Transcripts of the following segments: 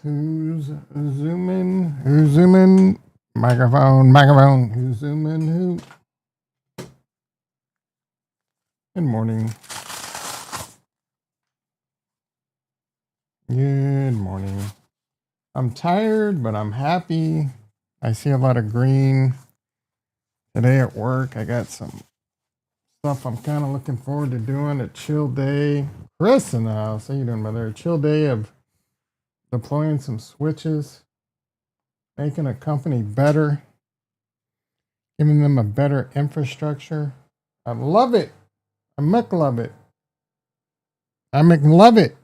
Who's zooming? Who's zooming? Microphone. Who's zooming? Who? Good morning. Good morning. I'm tired, but I'm happy. I see a lot of green today at work. I got some stuff I'm kind of looking forward to doing. A chill day. Chris in the house. How you doing, brother? A chill day of deploying some switches, making a company better, giving them a better infrastructure. I love it. I love it. I love it.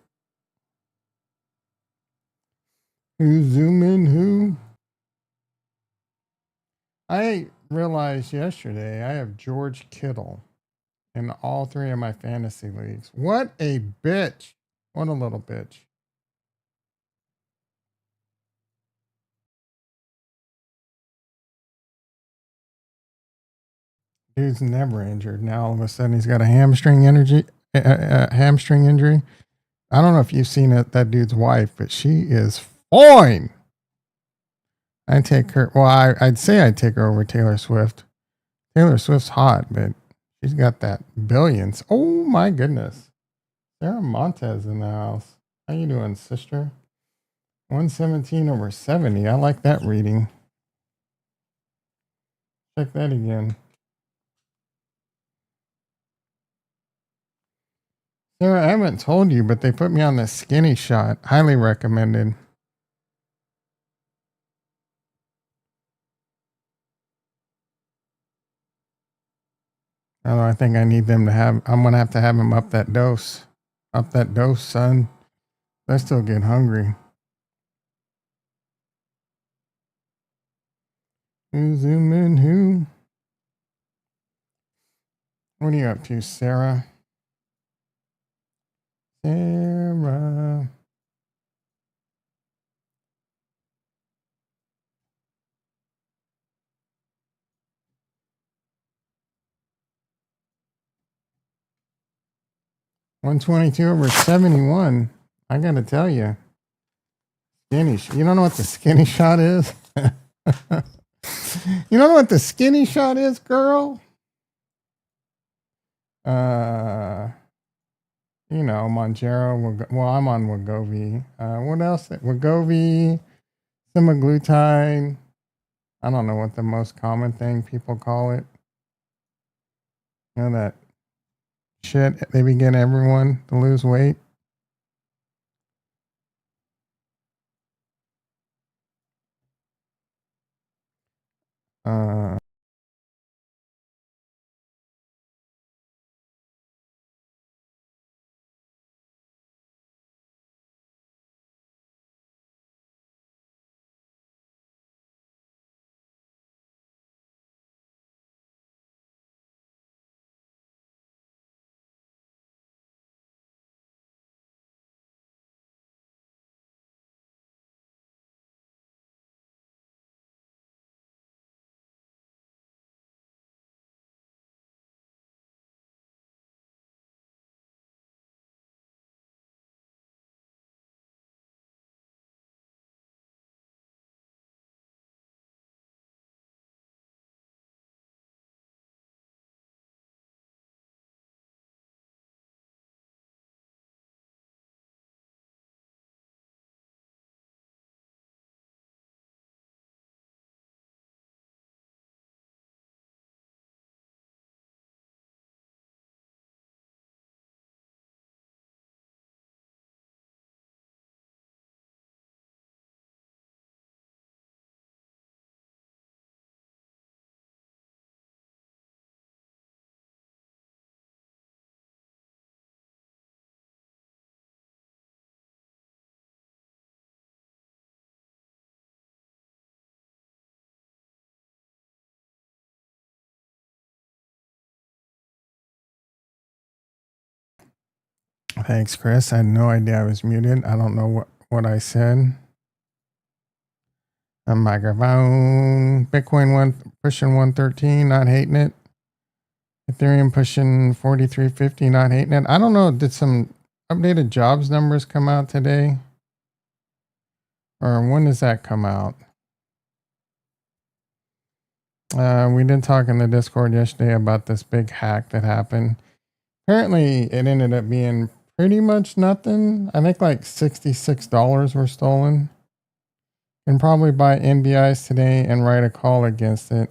Who zoom in? Who? I realized yesterday I have George Kittle in all three of my fantasy leagues. What a bitch. What a little bitch. Dude's never injured. Now all of a sudden he's got a hamstring injury. I don't know if you've seen that dude's wife, but she is fine. I take her. Well, I'd say I'd take her over Taylor Swift. Taylor Swift's hot, but she's got that billions. Oh my goodness. Sarah Montez in the house. How you doing, sister? 117 over 70. I like that reading. Check that again. Sarah, I haven't told you, but they put me on the skinny shot. Highly recommended. Although I think I need them to have, I'm going to have him up that dose. Up that dose, son. I still get hungry. Who's in who? What are you up to, Sarah? Sarah. $122 over 71. I gotta tell you, skinny. You don't know what the skinny shot is? You don't know what the skinny shot is, girl? You know, Monjero. Well, I'm on Wegovy. What else? Wegovy, semaglutide. I don't know what the most common thing people call it. You know that shit they be getting everyone to lose weight. Thanks, Chris. I had no idea I was muted. I don't know what I said. A microphone. Bitcoin pushing 113, not hating it. Ethereum pushing 4350, not hating it. I don't know. Did some updated jobs numbers come out today? Or when does that come out? We did talk in the Discord yesterday about this big hack that happened. Apparently, it ended up being pretty much nothing. I think like $66 were stolen. And probably buy NBIs today and write a call against it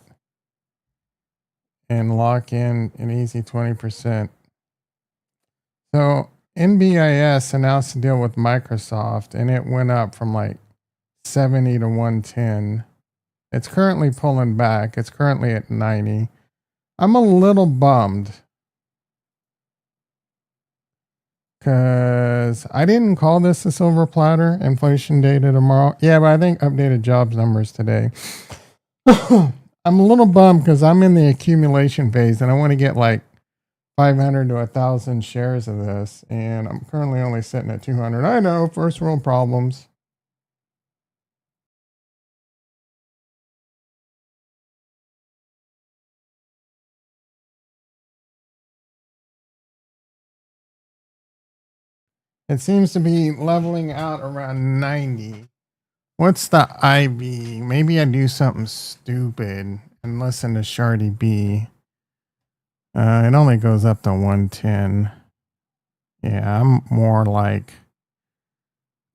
and lock in an easy 20%. So NBIS announced a deal with Microsoft and it went up from like 70 to 110. It's currently pulling back. It's currently at 90. I'm a little bummed because I didn't call this a silver platter. Inflation data tomorrow. Yeah, but I think updated jobs numbers today. I'm a little bummed because I'm in the accumulation phase and I want to get like 500 to 1,000 shares of this. And I'm currently only sitting at 200. I know, first world problems. It seems to be leveling out around 90. What's the IV? Maybe I do something stupid and listen to Shardy B. It only goes up to 110. Yeah, I'm more like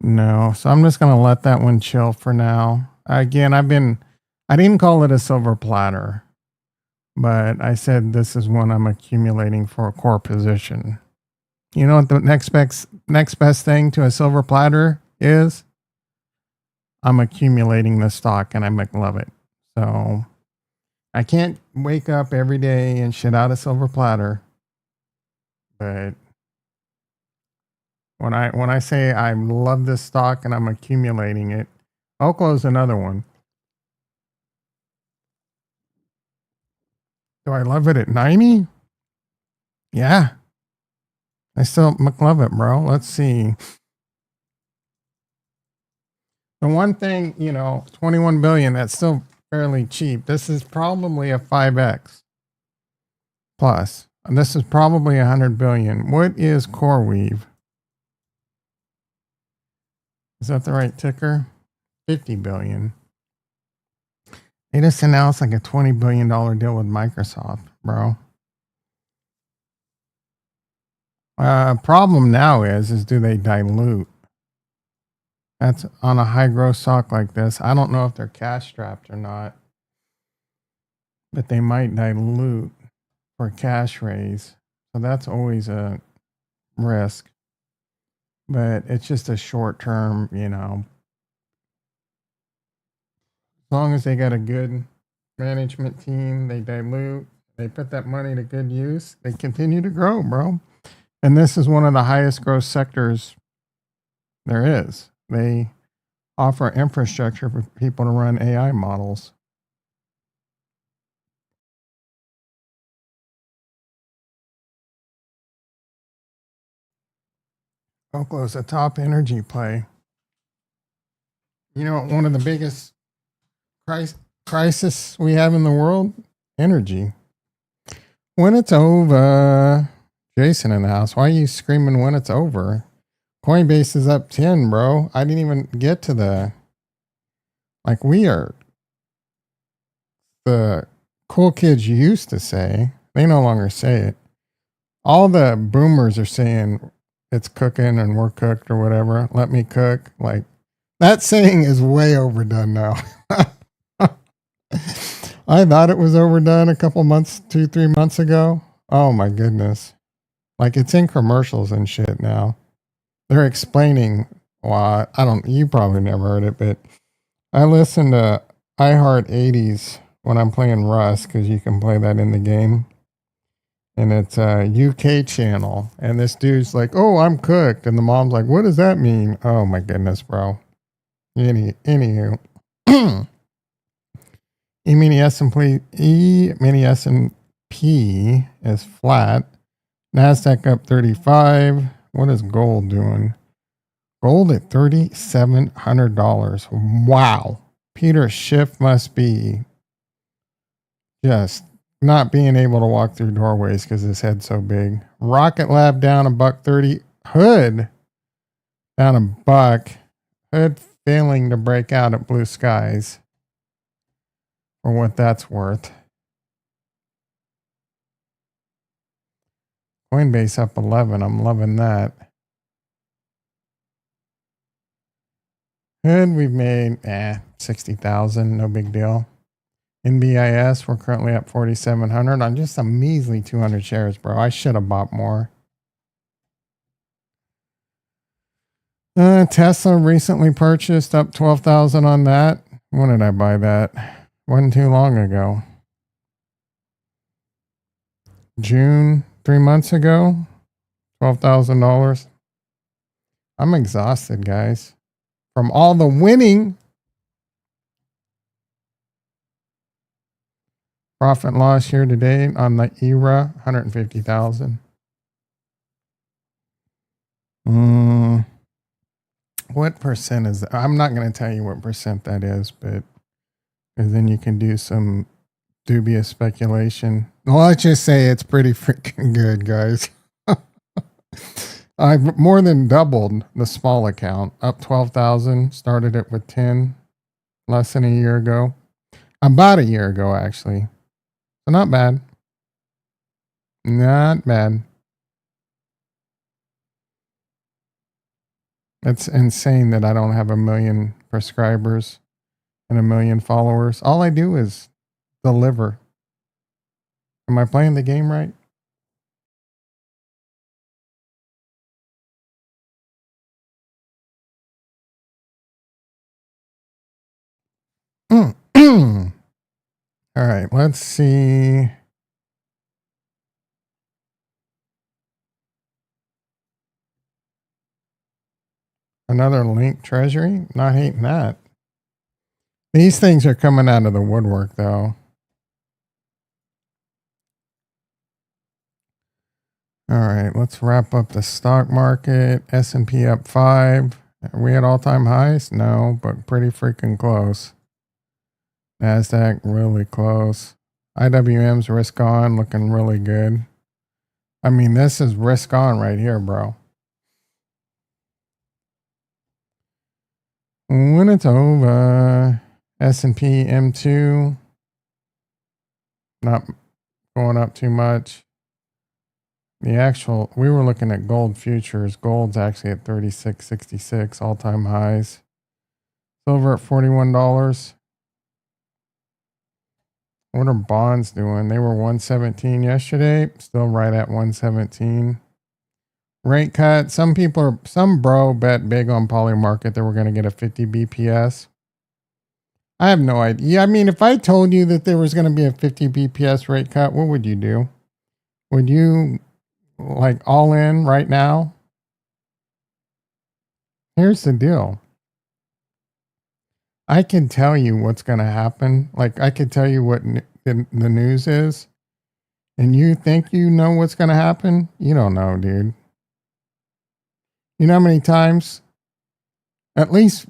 no. So I'm just going to let that one chill for now. Again, I didn't call it a silver platter, but I said this is one I'm accumulating for a core position. You know what the next best thing to a silver platter is? I'm accumulating the stock and I love it. So I can't wake up every day and shit out a silver platter. But when I say I love this stock and I'm accumulating it, I'll close another one. Do I love it at 90? Yeah. I still love it, bro. Let's see. The one thing, 21 billion, that's still fairly cheap. This is probably a 5x plus. And this is probably 100 billion. What is CoreWeave? Is that the right ticker? 50 billion. They just announced like a $20 billion deal with Microsoft, bro. Problem now is do they dilute? That's on a high growth stock like this. I don't know if they're cash strapped or not, but they might dilute for cash raise. So that's always a risk, but it's just a short term, as long as they got a good management team, they dilute, they put that money to good use, they continue to grow, bro. And this is one of the highest growth sectors there is. They offer infrastructure for people to run AI models. Oklo is a top energy play. One of the biggest crisis we have in the world, energy. When it's over, Jason in the house. Why are you screaming when it's over? Coinbase is up 10, bro. I didn't even get to we are the cool kids used to say. They no longer say it. All the boomers are saying it's cooking and we're cooked or whatever. Let me cook. Like that saying is way overdone now. I thought it was overdone a couple months, 2-3 months ago. Oh my goodness. Like it's in commercials and shit now. They're explaining why. You probably never heard it, but I listen to iHeart 80s when I'm playing Rust because you can play that in the game. And it's a UK channel. And this dude's like, oh, I'm cooked. And the mom's like, what does that mean? Oh my goodness, bro. Anywho. E-mini S&P is flat. NASDAQ up 35. What is gold doing? Gold at $3,700. Wow. Peter Schiff must be just not being able to walk through doorways because his head's so big. Rocket Lab down $1.30. Hood down $1. Hood failing to break out at blue skies for what that's worth. Coinbase up 11. I'm loving that. And we've made 60,000. No big deal. NBIS, we're currently at 4,700 on just a measly 200 shares, bro. I should have bought more. Tesla recently purchased, up 12,000 on that. When did I buy that? Wasn't too long ago. June, 3 months ago, $12,000. I'm exhausted, guys, from all the winning. Profit and loss year to date on the ERA, 150,000. What percent is that? I'm not going to tell you what percent that is, but because then you can do some dubious speculation. Well, let's just say it's pretty freaking good, guys. I've more than doubled the small account, up 12,000. Started it with 10 less than a year ago. About a year ago, actually. So not bad. Not bad. It's insane that I don't have 1 million prescribers and 1 million followers. All I do is deliver. Am I playing the game right? All right, let's see. Another link treasury. Not hating that. These things are coming out of the woodwork, though. All right, let's wrap up the stock market. S&P up 5. Are we at all-time highs? No, but pretty freaking close. NASDAQ really close. IWM's risk on, looking really good. I mean, this is risk on right here, bro. When it's over, S&P M2 not going up too much. The actual, we were looking at gold futures. Gold's actually at 36.66, all-time highs. Silver at $41. What are bonds doing? They were 117 yesterday, still right at 117. Rate cut. Some bro bet big on Polymarket that we're going to get a 50 BPS. I have no idea. I mean, if I told you that there was going to be a 50 BPS rate cut, what would you do? Would you like all in right now? Here's the deal. I can tell you what's going to happen. Like, I could tell you what the news is, and you think you know what's going to happen? You don't know, dude. You know how many times? At least,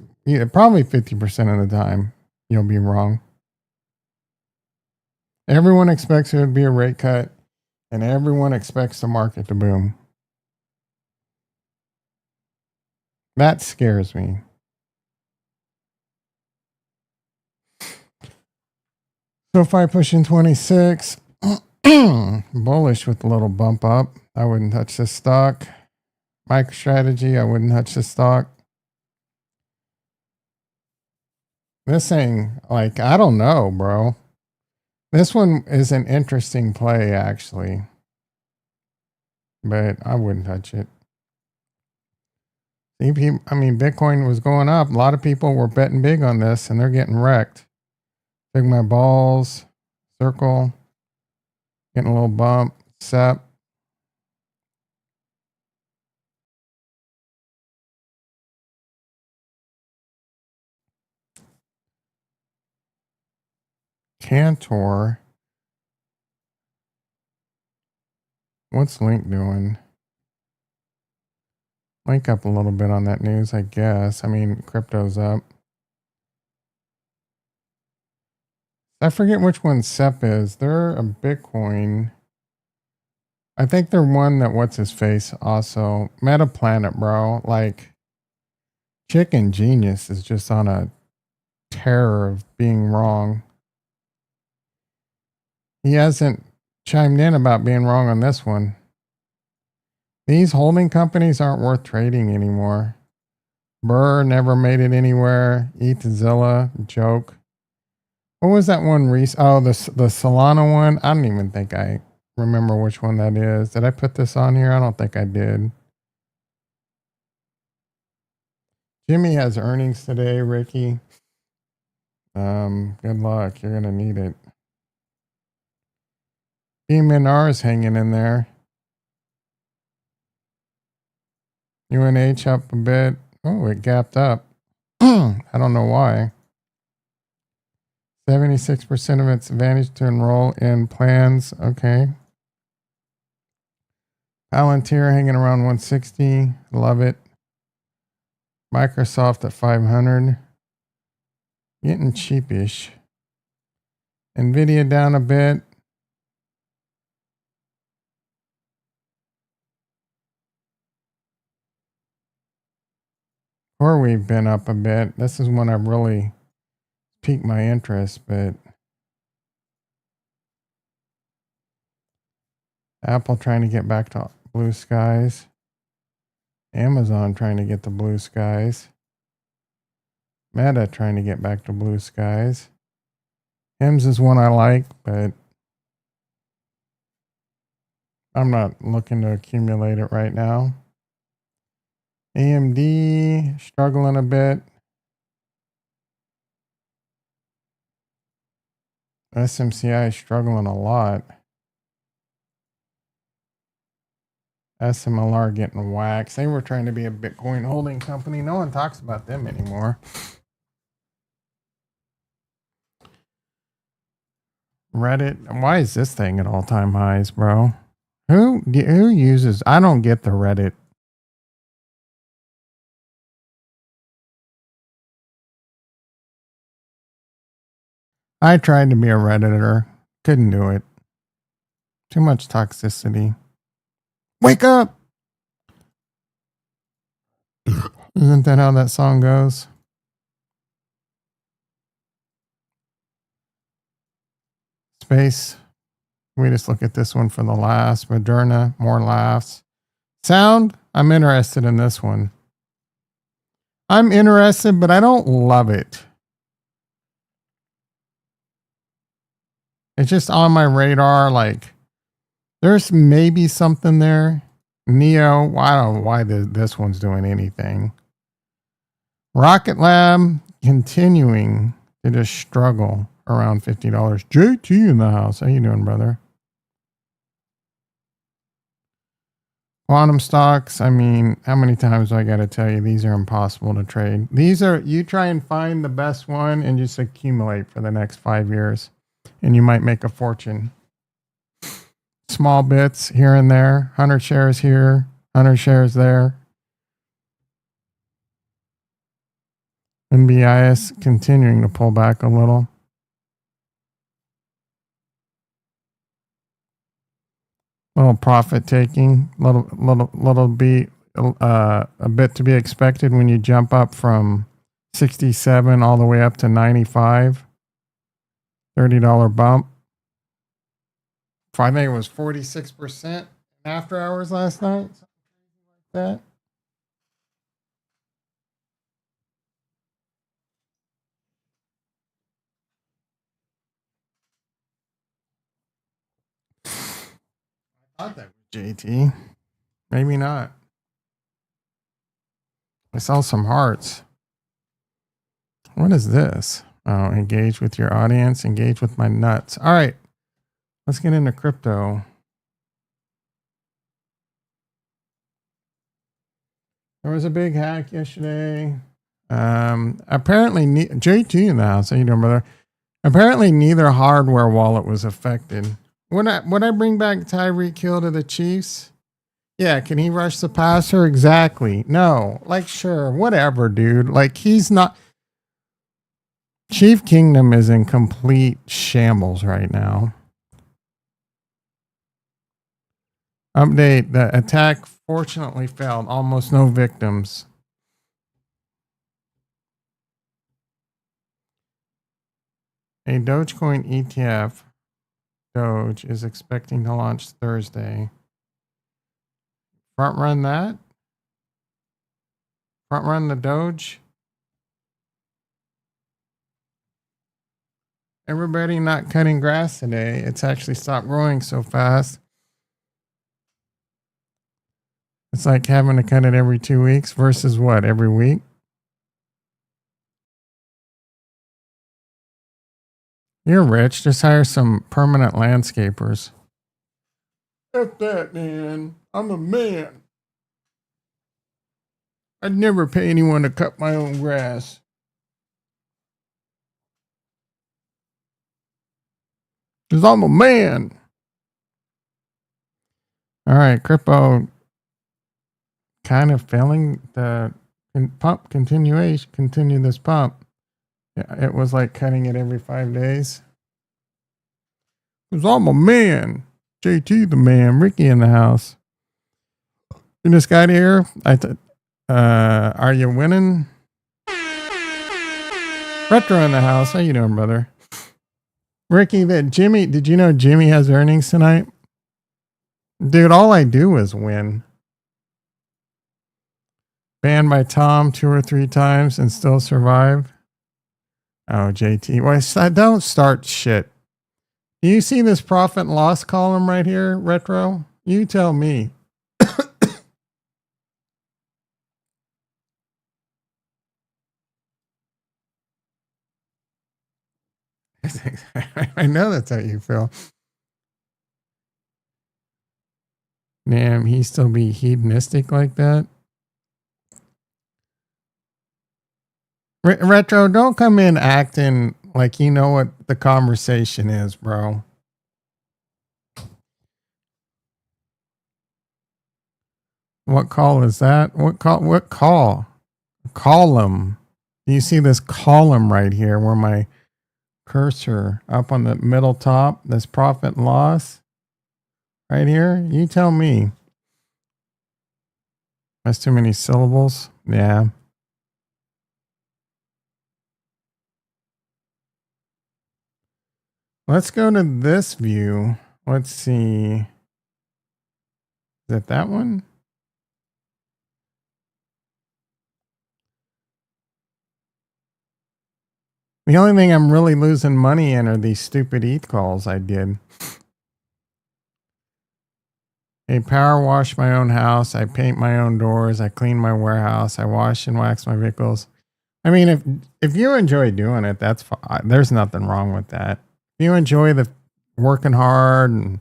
probably 50% of the time, you'll be wrong. Everyone expects there to be a rate cut, and everyone expects the market to boom. That scares me. SoFi pushing 26. Bullish with a little bump up. I wouldn't touch this stock. MicroStrategy, I wouldn't touch this stock. This thing, like, I don't know, bro. This one is an interesting play, actually. But I wouldn't touch it. I mean, Bitcoin was going up. A lot of people were betting big on this, and they're getting wrecked. Took my balls. Circle. Getting a little bump. SEP. Cantor. What's Link doing? Link up a little bit on that news, I guess. I mean, crypto's up. I forget which one SEP is. They're a Bitcoin. I think they're one that what's his face also. Meta Planet, bro. Like, Chicken Genius is just on a terror of being wrong. He hasn't chimed in about being wrong on this one. These holding companies aren't worth trading anymore. Burr never made it anywhere. Eatazilla, joke. What was that one? Oh, the Solana one. I don't even think I remember which one that is. Did I put this on here? I don't think I did. Jimmy has earnings today, Ricky. Good luck. You're gonna need it. BMNR is hanging in there. UNH up a bit. Oh, it gapped up. I don't know why. 76% of its advantage to enroll in plans. Okay. Palantir hanging around 160. Love it. Microsoft at 500. Getting cheapish. Nvidia down a bit. Or we've been up a bit. This is when I've really piqued my interest, but Apple trying to get back to blue skies. Amazon trying to get to blue skies. Meta trying to get back to blue skies. HIMS is one I like, but I'm not looking to accumulate it right now. AMD struggling a bit. SMCI struggling a lot. SMLR getting waxed. They were trying to be a Bitcoin holding company. No one talks about them anymore. Reddit. Why is this thing at all-time highs, bro? Who uses? I don't get the Reddit. I tried to be a Redditor. Couldn't do it. Too much toxicity. Wake up! Isn't that how that song goes? Space. We just look at this one for the last. Moderna, more laughs. Sound, I'm interested in this one. I'm interested, but I don't love it. It's just on my radar. Like, there's maybe something there. Neo, I don't know why this one's doing anything. Rocket Lab continuing to just struggle around $50. JT in the house. How you doing, brother? Quantum stocks. I mean, how many times do I got to tell you these are impossible to trade? These are, you try and find the best one and just accumulate for the next 5 years, and you might make a fortune. Small bits here and there, 100 shares here, 100 shares there. NBIS continuing to pull back a little. Little profit taking, little be a bit to be expected when you jump up from 67 all the way up to 95. $30 bump. I think it was 46% after hours last night. Something like that. I thought that was JT. Maybe not. I saw some hearts. What is this? Oh, engage with your audience, engage with my nuts. All right, let's get into crypto. There was a big hack yesterday. Apparently, JT in the house. How you doing, brother? Apparently, neither hardware wallet was affected. Would I bring back Tyreek Hill to the Chiefs? Yeah, can he rush the passer? Exactly. No, like, sure, whatever, dude. Like, he's not. Chief Kingdom is in complete shambles right now. Update: the attack fortunately failed. Almost no victims. A Dogecoin ETF, Doge, is expecting to launch Thursday. Front run that? Front run the Doge? Everybody not cutting grass today. It's actually stopped growing so fast. It's like having to cut it every 2 weeks versus what, every week? You're rich. Just hire some permanent landscapers. F that, man. I'm a man. I'd never pay anyone to cut my own grass. Because I'm a man. All right, crypto kind of failing the pump continuation. Continue this pump. Yeah, it was like cutting it every 5 days. Because I'm a man. JT the man. Ricky in the house. You just got here. Are you winning? Retro in the house. How you doing, brother? Ricky, Jimmy, did you know Jimmy has earnings tonight? Dude, all I do is win. Banned by Tom 2 or 3 times and still survive. Oh, JT. Well, don't start shit. Do you see this profit and loss column right here, Retro? You tell me. I know that's how you feel. Damn, he still be hedonistic like that? Retro, don't come in acting like you know what the conversation is, bro. What call is that? What call? Column. Do you see this column right here where my cursor up on the middle top, this profit and loss right here? You tell me. That's too many syllables. Yeah. Let's go to this view. Let's see. Is it that one? The only thing I'm really losing money in are these stupid ETH calls I did. I power wash my own house. I paint my own doors. I clean my warehouse. I wash and wax my vehicles. I mean, if you enjoy doing it, that's fine. There's nothing wrong with that. If you enjoy the working hard and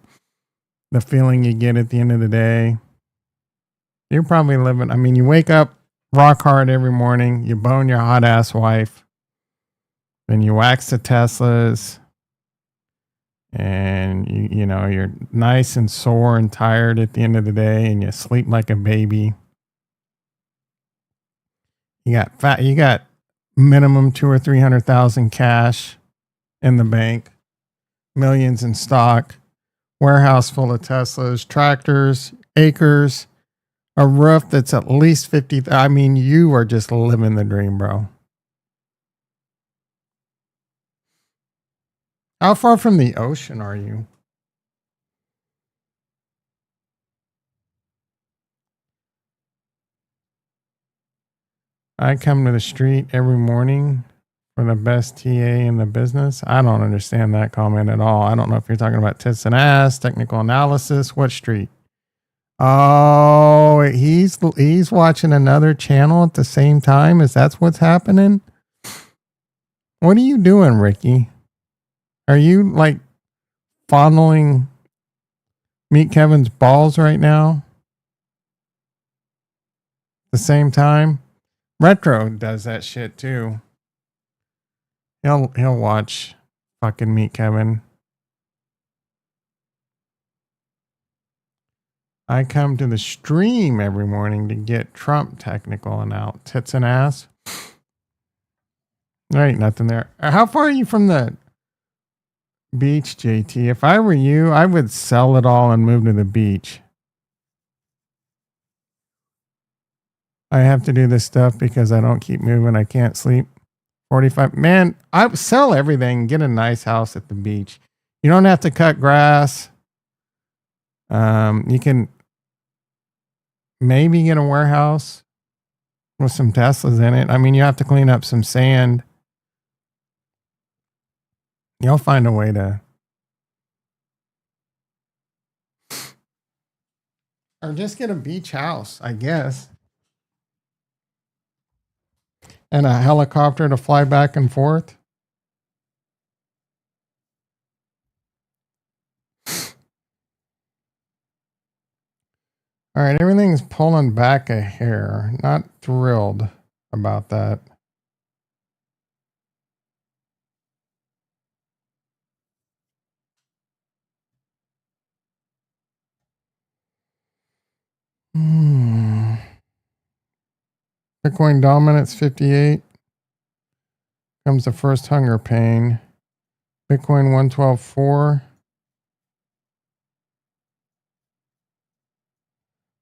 the feeling you get at the end of the day, you're probably living. I mean, you wake up rock hard every morning. You bone your hot ass wife. Then you wax the Teslas. And you know, you're nice and sore and tired at the end of the day, and you sleep like a baby. You got minimum 200,000 or 300,000 cash in the bank, millions in stock, warehouse full of Teslas, tractors, acres, a roof that's at least 50. I mean, you are just living the dream, bro. How far from the ocean are you? I come to the street every morning for the best TA in the business. I don't understand that comment at all. I don't know if you're talking about tits and ass, technical analysis. What street? Oh, he's watching another channel at the same time. Is that what's happening? What are you doing, Ricky? Are you like fondling Meet Kevin's balls right now? At the same time? Retro does that shit too. He'll watch fucking Meet Kevin. I come to the stream every morning to get Trump technical and out tits and ass. There ain't nothing there. How far are you from the beach, JT? If I were you, I would sell it all and move to the beach. I have to do this stuff because I don't keep moving. I can't sleep 45. Man, I sell everything, get a nice house at the beach. You don't have to cut grass. You can maybe get a warehouse with some Teslas in it. I mean, you have to clean up some sand. You'll find a way to. Or just get a beach house, I guess. And a helicopter to fly back and forth. All right, everything's pulling back a hair. Not thrilled about that. Bitcoin dominance 58. Comes the first hunger pain. Bitcoin 112.4.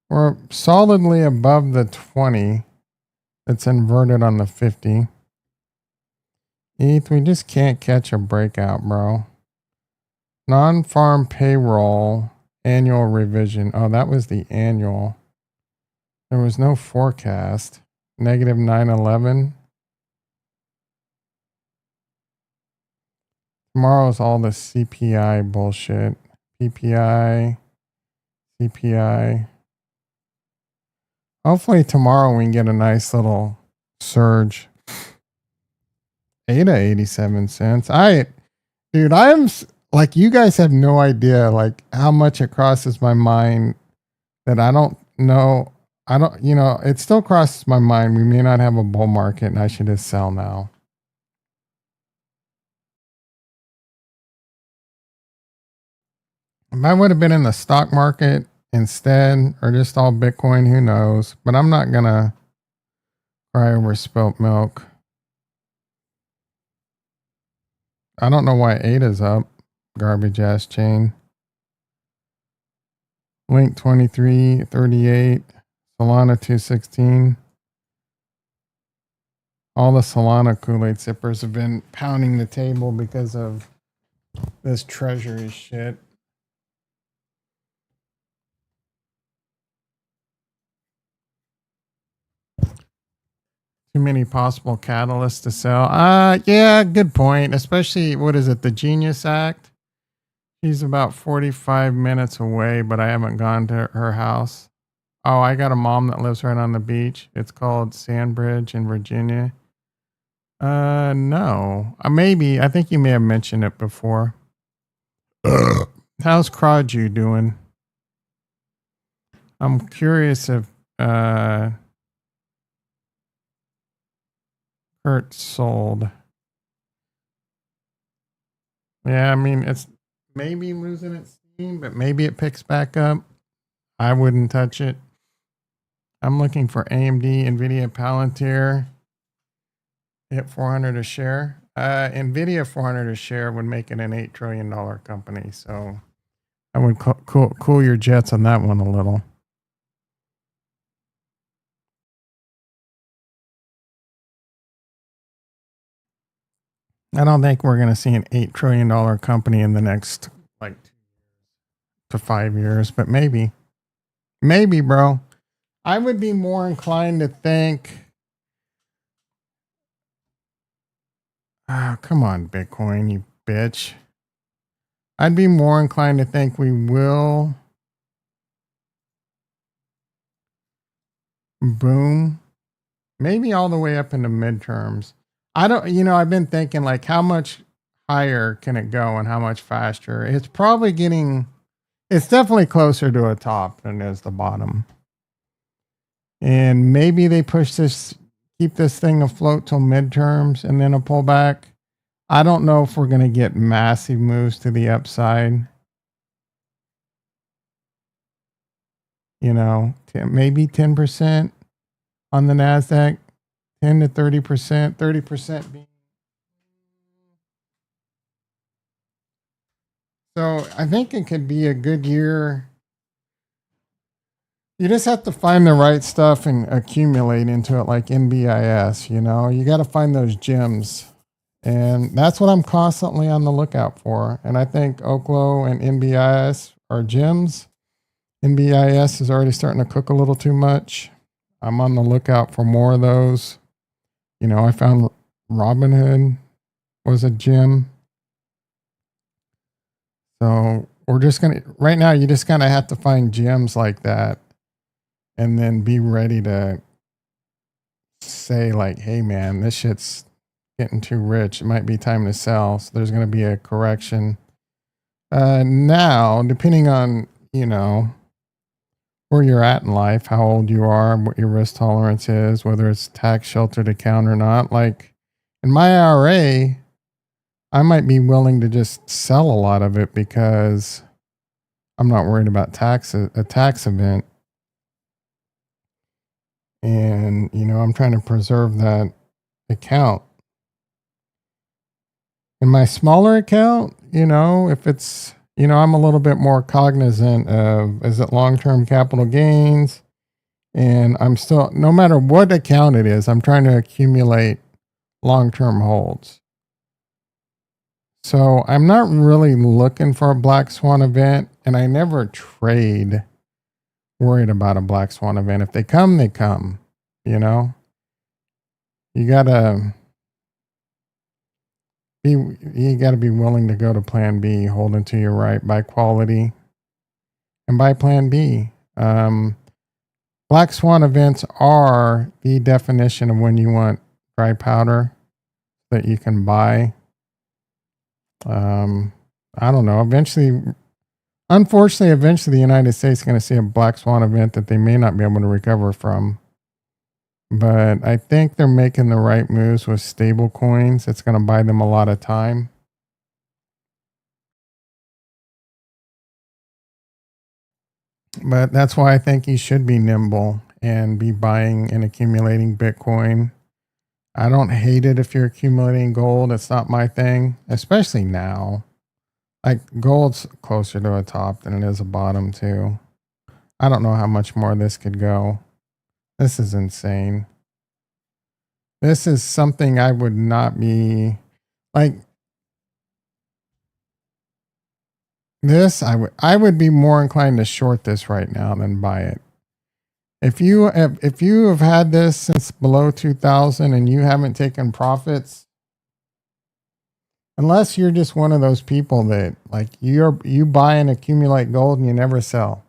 We're solidly above the 20. It's inverted on the 50. ETH, we just can't catch a breakout, bro. Non-farm payroll annual revision. Oh, that was the annual. There was no forecast. Negative 911. Tomorrow's all the CPI bullshit. PPI, CPI. Hopefully tomorrow we can get a nice little surge. ADA 87 cents. Dude, I'm like, you guys have no idea like how much it crosses my mind that I don't know. It still crosses my mind. We may not have a bull market and I should just sell now. If I would have been in the stock market instead or just all Bitcoin, who knows? But I'm not going to cry over spilt milk. I don't know why ADA's up. Garbage ass chain. Link 2338. Solana 216. All the Solana Kool-Aid sippers have been pounding the table because of this treasury shit. Too many possible catalysts to sell. Yeah, good point. Especially, what is it, the Genius Act? She's about 45 minutes away, but I haven't gone to her house. Oh, I got a mom that lives right on the beach. It's called Sandbridge in Virginia. No. Maybe. I think you may have mentioned it before. How's Crowdju doing? I'm curious if Kurt sold. Yeah, I mean, it's maybe losing its steam, but maybe it picks back up. I wouldn't touch it. I'm looking for AMD, NVIDIA, Palantir. Hit 400 a share. NVIDIA 400 a share would make it an $8 trillion company. So I would cool your jets on that one a little. I don't think we're going to see an $8 trillion company in the next like 2 to 5 years, but maybe. Maybe, bro. I would be more inclined to think, oh, come on, Bitcoin, you bitch. I'd be more inclined to think we will boom, maybe all the way up into midterms. I've been thinking like how much higher can it go and how much faster? It's definitely closer to a top than it is the bottom. And maybe they keep this thing afloat till midterms and then a pullback. I don't know if we're going to get massive moves to the upside. Maybe 10% on the NASDAQ, 10 to 30%, 30% being. So I think it could be a good year. You just have to find the right stuff and accumulate into it, like NBIS. You got to find those gems. And that's what I'm constantly on the lookout for. And I think Oklo and NBIS are gems. NBIS is already starting to cook a little too much. I'm on the lookout for more of those. I found Robinhood was a gem. So we're just going to, right now, you just kind of have to find gems like that and then be ready to say, like, hey, man, this shit's getting too rich. It might be time to sell. So there's going to be a correction. Now, depending on, where you're at in life, how old you are, what your risk tolerance is, whether it's tax sheltered account or not. Like in my IRA, I might be willing to just sell a lot of it because I'm not worried about a tax event. And, I'm trying to preserve that account. In my smaller account, if it's, I'm a little bit more cognizant of, is it long-term capital gains? And I'm still, no matter what account it is, I'm trying to accumulate long-term holds. So I'm not really looking for a black swan event, and I never trade worried about a black swan event. If they come, they come. You gotta be willing to go to plan B, hold into your right, buy quality, and buy plan B. Black swan events are the definition of when you want dry powder that you can buy. I don't know. Unfortunately, eventually the United States is going to see a black swan event that they may not be able to recover from. But I think they're making the right moves with stable coins. It's going to buy them a lot of time. But that's why I think you should be nimble and be buying and accumulating Bitcoin. I don't hate it if you're accumulating gold. It's not my thing, especially now. Like gold's closer to a top than it is a bottom too. I don't know how much more this could go. This is insane. This is something I would not be like this. I would be more inclined to short this right now than buy it. If you have had this since below 2000 and you haven't taken profits, unless you're just one of those people that like you buy and accumulate gold and you never sell.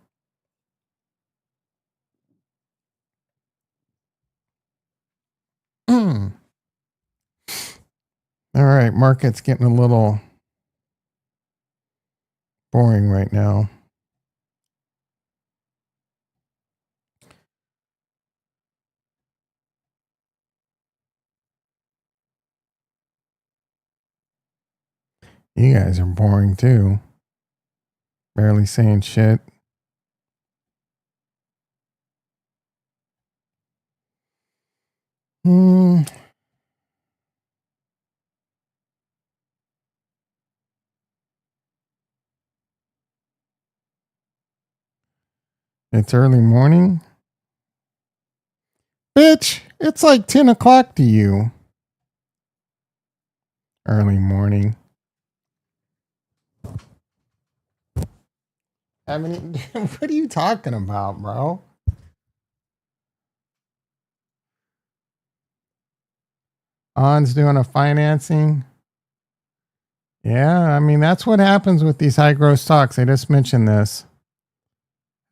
All right, market's getting a little boring right now. You guys are boring too. Barely saying shit. It's early morning. Bitch, it's like 10 o'clock to you. Early morning. I mean, what are you talking about, bro? On's doing a financing. Yeah, I mean, that's what happens with these high growth stocks. I just mentioned this.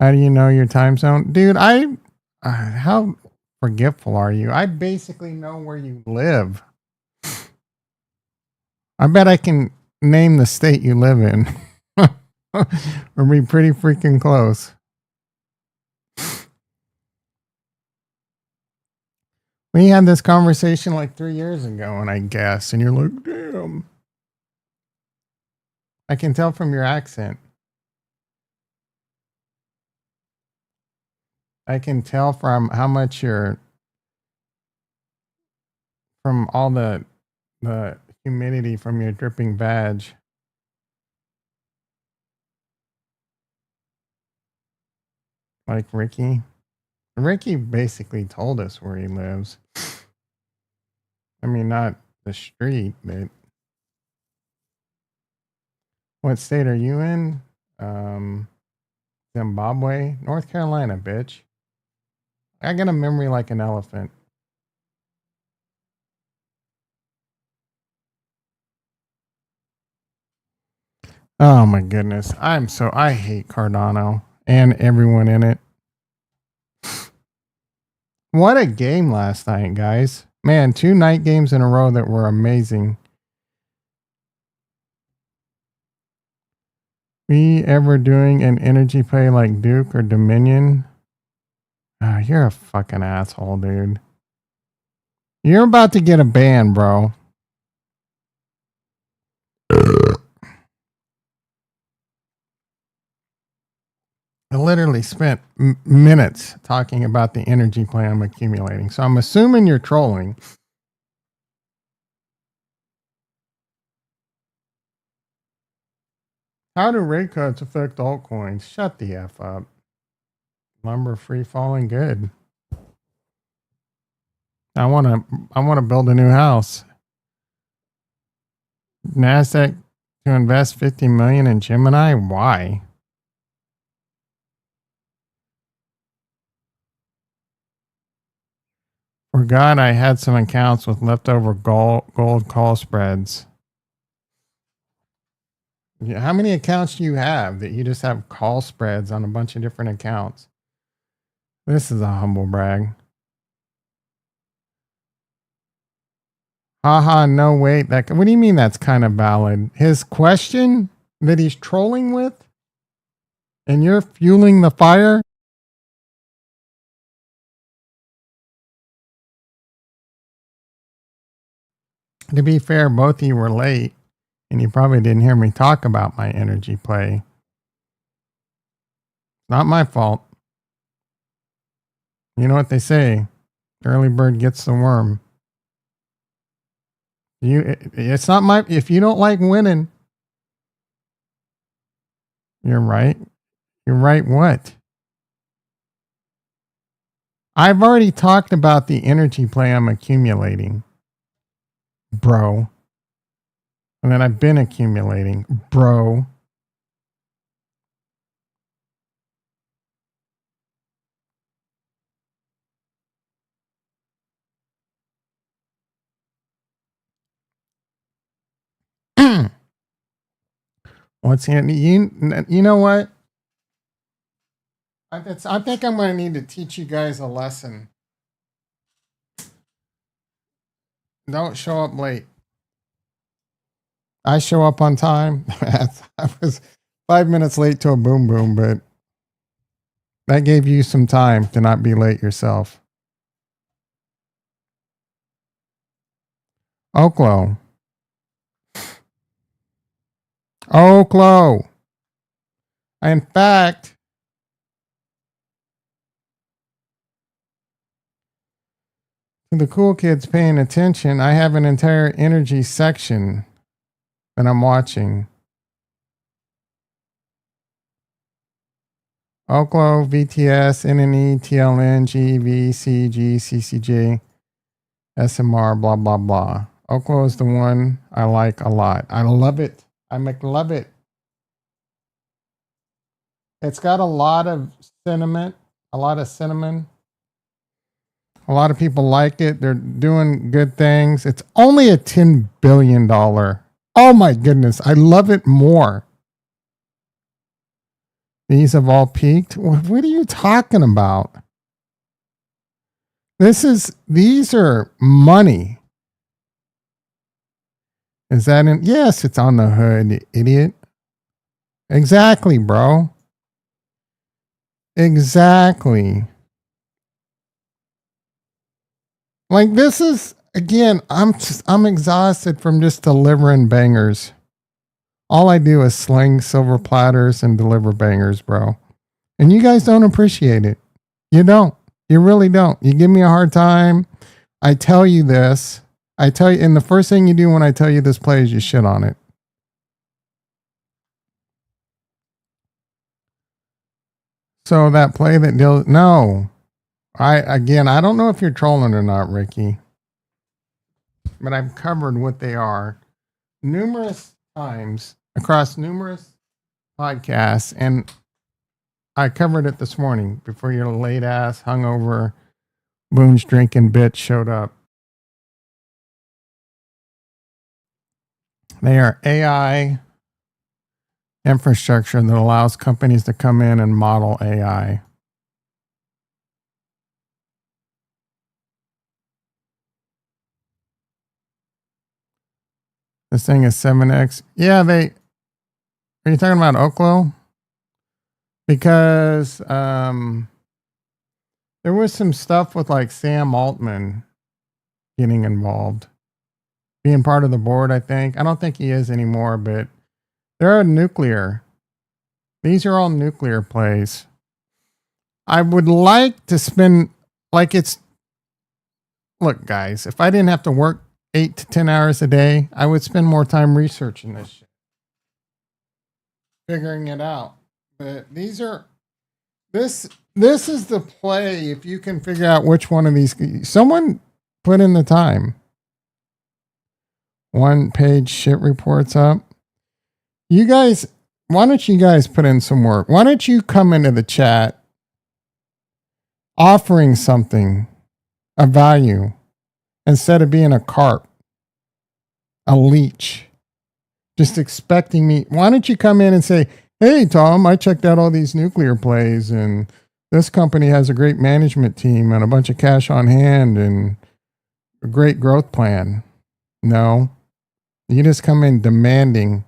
How do you know your time zone? Dude, how forgetful are you? I basically know where you live. I bet I can name the state you live in. Or be pretty freaking close. We had this conversation like 3 years ago, and I guess, and you're like, damn. I can tell from your accent. I can tell from how much from all the humidity from your dripping badge. Like Ricky. Ricky basically told us where he lives. I mean, not the street, but what state are you in? Zimbabwe, North Carolina, bitch. I got a memory like an elephant. Oh my goodness. I hate Cardano and everyone in it. What a game last night, guys. Man, 2 night games in a row that were amazing. We ever doing an energy play like Duke or Dominion? Oh, you're a fucking asshole, dude. You're about to get a ban, bro. I literally spent minutes talking about the energy play I'm accumulating. So I'm assuming you're trolling. How do rate cuts affect altcoins? Shut the F up. Lumber free falling good. I wanna build a new house. NASDAQ to invest 50 million in Gemini? Why? Forgot I had some accounts with leftover gold call spreads. Yeah, how many accounts do you have that you just have call spreads on a bunch of different accounts? This is a humble brag. Haha, no, wait. What do you mean that's kind of valid? His question that he's trolling with? And you're fueling the fire? To be fair, both of you were late, and you probably didn't hear me talk about my energy play. Not my fault. You know what they say, early bird gets the worm. It's not my, if you don't like winning, you're right. You're right. What? I've already talked about the energy play I'm accumulating, bro. And then I've been accumulating, bro. What's in you know what? I think I'm going to need to teach you guys a lesson. Don't show up late. I show up on time. I was 5 minutes late to a boom boom, but that gave you some time to not be late yourself. Oklo. Oklo. In fact, to the cool kids paying attention, I have an entire energy section that I'm watching. Oklo, VTS, NNE, TLN, GV, CG, CCJ, SMR, blah, blah, blah. Oklo is the one I like a lot. I love it. I love it. It's got a lot of cinnamon, a lot of cinnamon. A lot of people like it. They're doing good things. It's only a $10 billion. Oh my goodness. I love it more. These have all peaked. What are you talking about? These are money. Is that in? Yes, it's on the hood, you idiot. Exactly, bro. Exactly. Like this is again, I'm exhausted from just delivering bangers. All I do is sling silver platters and deliver bangers, bro. And you guys don't appreciate it. You don't. You really don't. You give me a hard time. I tell you this. I tell you, and the first thing you do when I tell you this play is you shit on it. So that play that deals, no, I don't know if you're trolling or not, Ricky, but I've covered what they are numerous times across numerous podcasts, and I covered it this morning before your late ass hungover booze drinking bitch showed up. They are AI infrastructure that allows companies to come in and model AI. This thing is 7x. Yeah, are you talking about Oklo? Because there was some stuff with like Sam Altman getting involved, being part of the board, I think. I don't think he is anymore, but they're nuclear. These are all nuclear plays. I would like to spend, like, look, guys, if I didn't have to work 8 to 10 hours a day, I would spend more time researching this shit, figuring it out. But this is the play. If you can figure out which one of these, someone put in the time. One page shit reports up. You guys, why don't you guys put in some work? Why don't you come into the chat offering something of value instead of being a carp, a leech, just expecting me? Why don't you come in and say, hey, Tom, I checked out all these nuclear plays and this company has a great management team and a bunch of cash on hand and a great growth plan. No, you just come in demanding.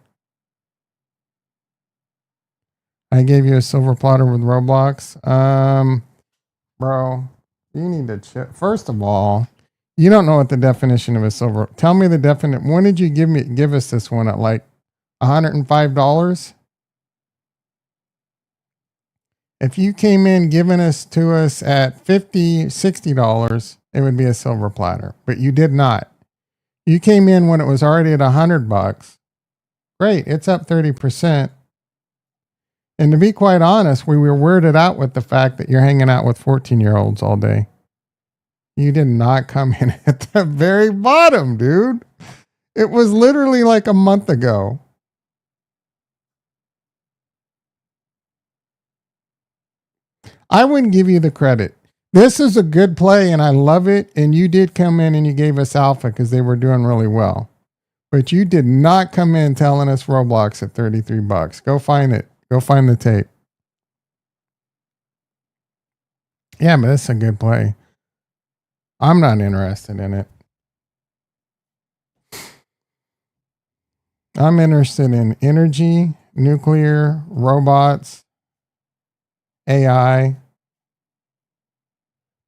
I gave you a silver platter with Roblox. Bro, you need to check. First of all, you don't know what the definition of a silver. Tell me the definition. When did you give us this one at like $105? If you came in giving us to us at $50, $60, it would be a silver platter. But you did not. You came in when it was already at $100. Great, it's up 30%. And to be quite honest, we were weirded out with the fact that you're hanging out with 14-year-olds all day. You did not come in at the very bottom, dude. It was literally like a month ago. I wouldn't give you the credit. This is a good play and I love it. And you did come in and you gave us alpha because they were doing really well. But you did not come in telling us Roblox at $33. Go find it. Go find the tape. Yeah, but that's a good play. I'm not interested in it. I'm interested in energy, nuclear, robots, AI.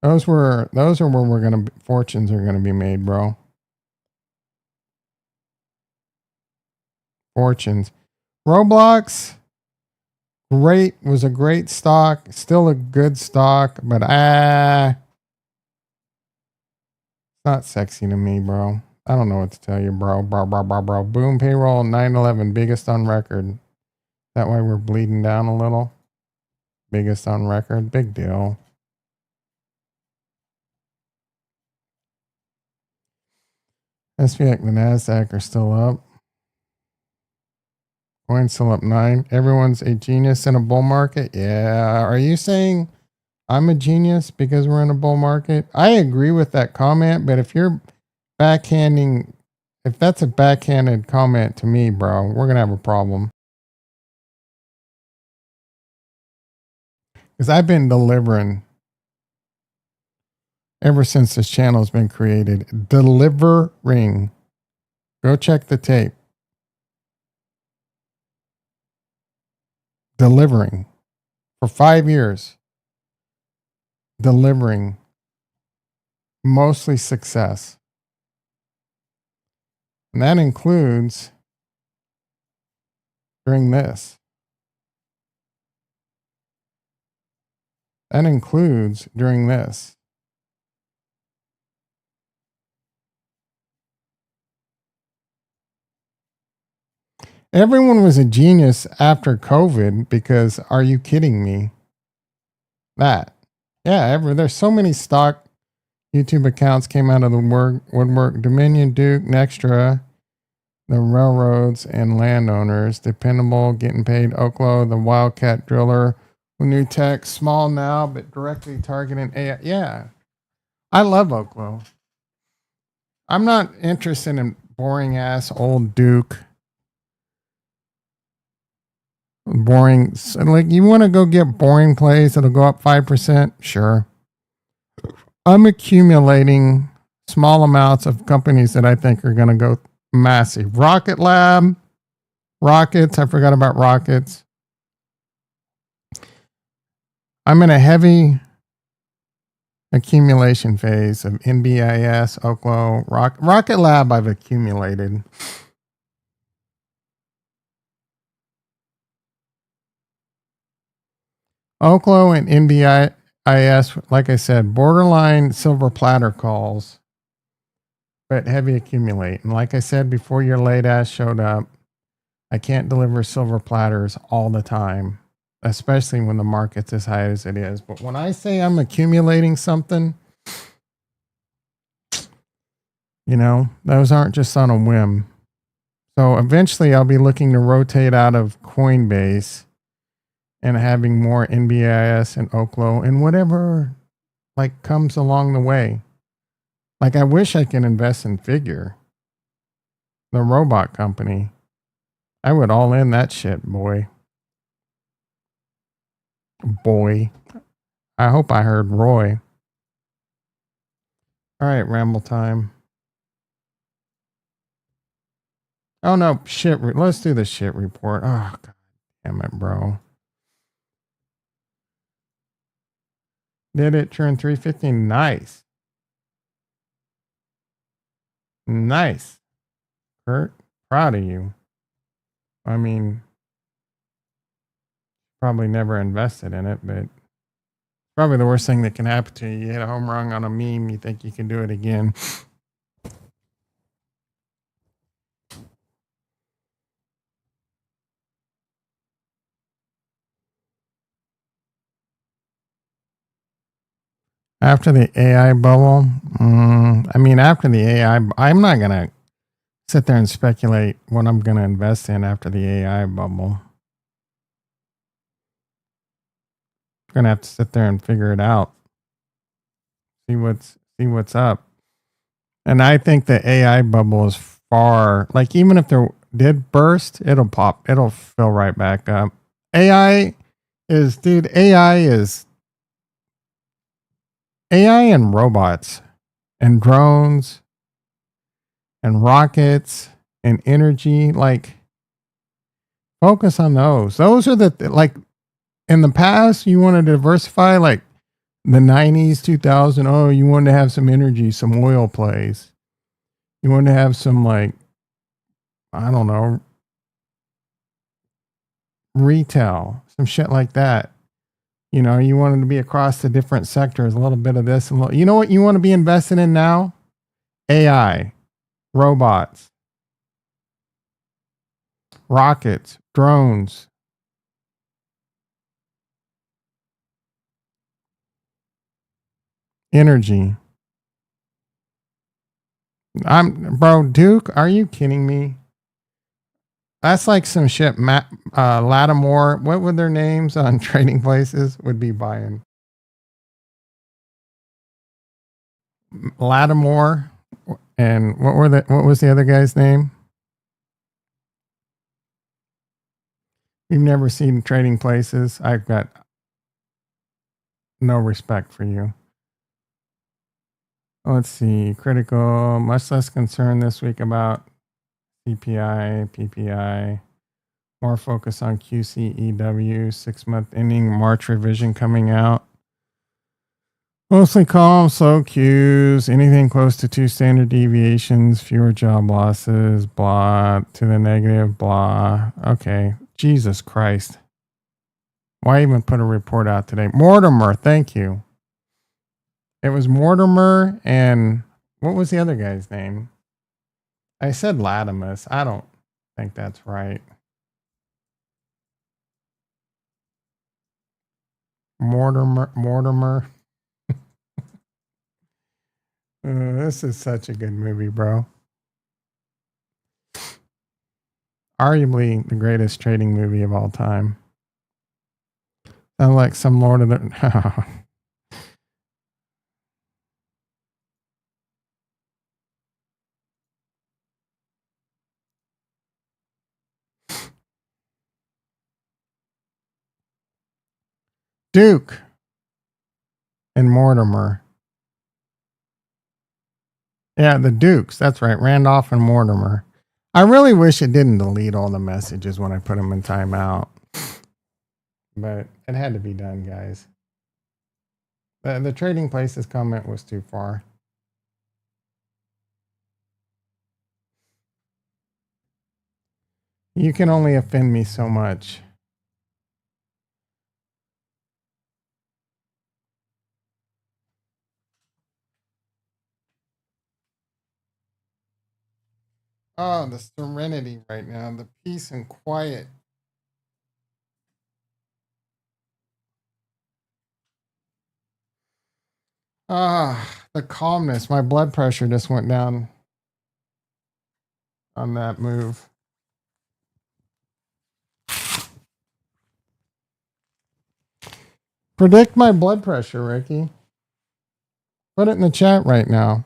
Those are where fortunes are gonna be made, bro. Fortunes. Roblox, was a great stock, still a good stock, but not sexy to me, bro. I don't know what to tell you, bro. Bro. Boom payroll 9/11, biggest on record. That way we're bleeding down a little. Biggest on record, big deal. SPX and the NASDAQ are still up. Coin's still up 9. Everyone's a genius in a bull market. Yeah. Are you saying I'm a genius because we're in a bull market? I agree with that comment, but if you're backhanding, if that's a backhanded comment to me, bro, we're going to have a problem. Because I've been delivering ever since this channel has been created. Delivering. Go check the tape. Delivering. For 5 years. Delivering. Mostly success. And that includes during this. That includes during this. Everyone was a genius after COVID because are you kidding me? That. Yeah, there's so many stock YouTube accounts came out of the woodwork. Dominion, Duke, Nextra, the railroads and landowners. Dependable, getting paid. Oklo, the Wildcat driller. New tech, small now, but directly targeting AI. Yeah, I love Oklo. I'm not interested in boring ass old Duke. Boring. Like, you want to go get boring plays that'll go up 5%? Sure. I'm accumulating small amounts of companies that I think are going to go massive. Rocket Lab, Rockets. I forgot about Rockets. I'm in a heavy accumulation phase of NBIS, Oklo, Rocket Lab. I've accumulated. Oklo and NBIS, like I said, borderline silver platter calls, but heavy accumulate. And like I said before your late ass showed up, I can't deliver silver platters all the time, especially when the market's as high as it is. But when I say I'm accumulating something, those aren't just on a whim. So eventually I'll be looking to rotate out of Coinbase and having more NBIS and Oklo and whatever comes along the way. Like, I wish I could invest in Figure, the robot company. I would all in that shit, boy. Boy. I hope I heard Roy. All right, Ramble Time. Oh, no, shit. Let's do the shit report. Oh, God damn it, bro. Did it turn 350? Nice. Nice. Kurt, proud of you. I mean, probably never invested in it, but probably the worst thing that can happen to you. You hit a home run on a meme, you think you can do it again. After the AI bubble, after the AI, I'm not going to sit there and speculate what I'm going to invest in after the AI bubble. I'm going to have to sit there and figure it out. See what's up. And I think the AI bubble is far, even if there did burst, it'll pop, it'll fill right back up. AI is AI and robots and drones and rockets and energy. Focus on those. Those are in the past, you want to diversify, the 90s, 2000. Oh, you wanted to have some energy, some oil plays. You wanted to have some, I don't know, retail, some shit like that. You wanted to be across the different sectors, a little bit of this and you know what you want to be invested in now? AI, robots, rockets, drones. Energy. Bro, Duke, are you kidding me? That's like some shit Lattimore, what would their names on trading places would be buying? Lattimore and what was the other guy's name? You've never seen trading places. I've got no respect for you. Let's see. Critical, much less concerned this week about CPI, PPI. More focus on QCEW, 6-month ending, March revision coming out. Mostly calm, slow Qs, anything close to 2 standard deviations, fewer job losses, blah, to the negative, blah. Okay, Jesus Christ. Why even put a report out today? Mortimer, thank you. It was Mortimer and what was the other guy's name? I said Latimus. I don't think that's right. Mortimer. This is such a good movie, bro. Arguably the greatest trading movie of all time. Sounds like some Lord of the... Duke and Mortimer. Yeah, the Dukes. That's right. Randolph and Mortimer. I really wish it didn't delete all the messages when I put them in timeout. But it had to be done, guys. The trading places comment was too far. You can only offend me so much. Oh, the serenity right now, the peace and quiet. Ah, the calmness. My blood pressure just went down on that move. Predict my blood pressure, Ricky. Put it in the chat right now.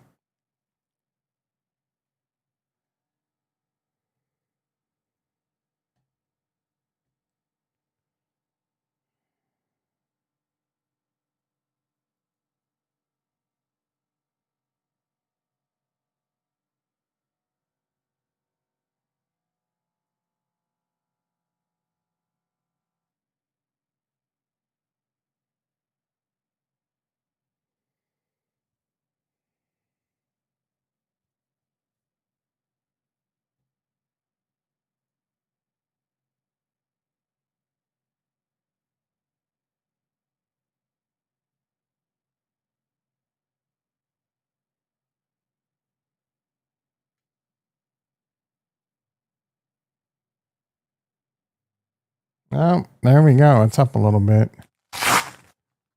Oh, there we go. It's up a little bit.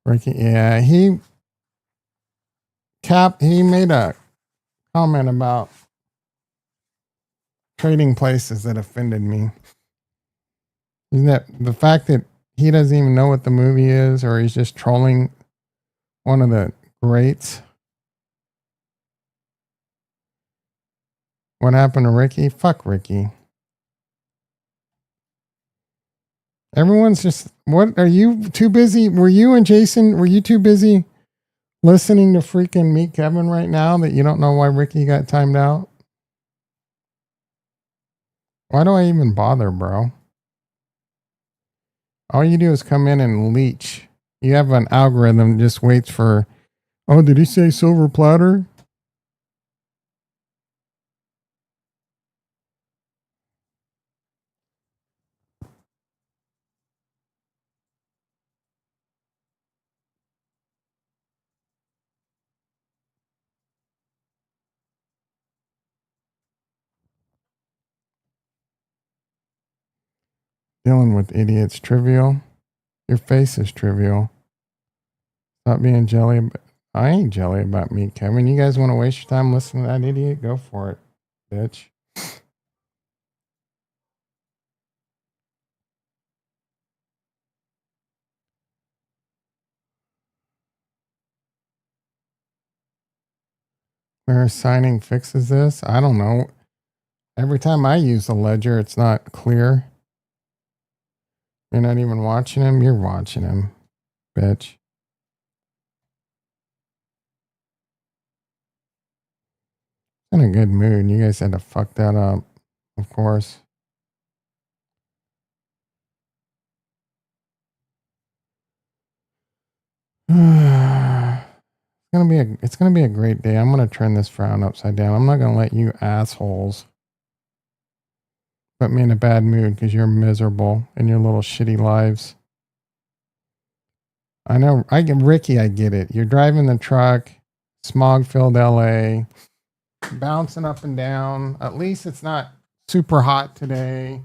Ricky, yeah, he made a comment about trading places that offended me. Isn't that the fact that he doesn't even know what the movie is, or he's just trolling one of the greats? What happened to Ricky? Fuck Ricky. Everyone's just, what are you too busy? Were you and Jason, were you too busy listening to freaking Meet Kevin right now that you don't know why Ricky got timed out? Why do I even bother, bro? All you do is come in and leech. You have an algorithm that just waits for, oh, did he say silver platter? Dealing with idiots trivial. Your face is trivial. Stop being jelly. I ain't jelly about Meet Kevin. You guys want to waste your time listening to that idiot? Go for it, bitch. Mirror signing fixes this? I don't know. Every time I use the ledger, it's not clear. You're not even watching him. You're watching him, bitch. In a good mood. You guys had to fuck that up, of course. It's gonna be a great day. I'm gonna turn this frown upside down. I'm not gonna let you assholes put me in a bad mood because you're miserable in your little shitty lives. I know. Ricky, I get it. You're driving the truck, smog-filled LA, bouncing up and down. At least it's not super hot today.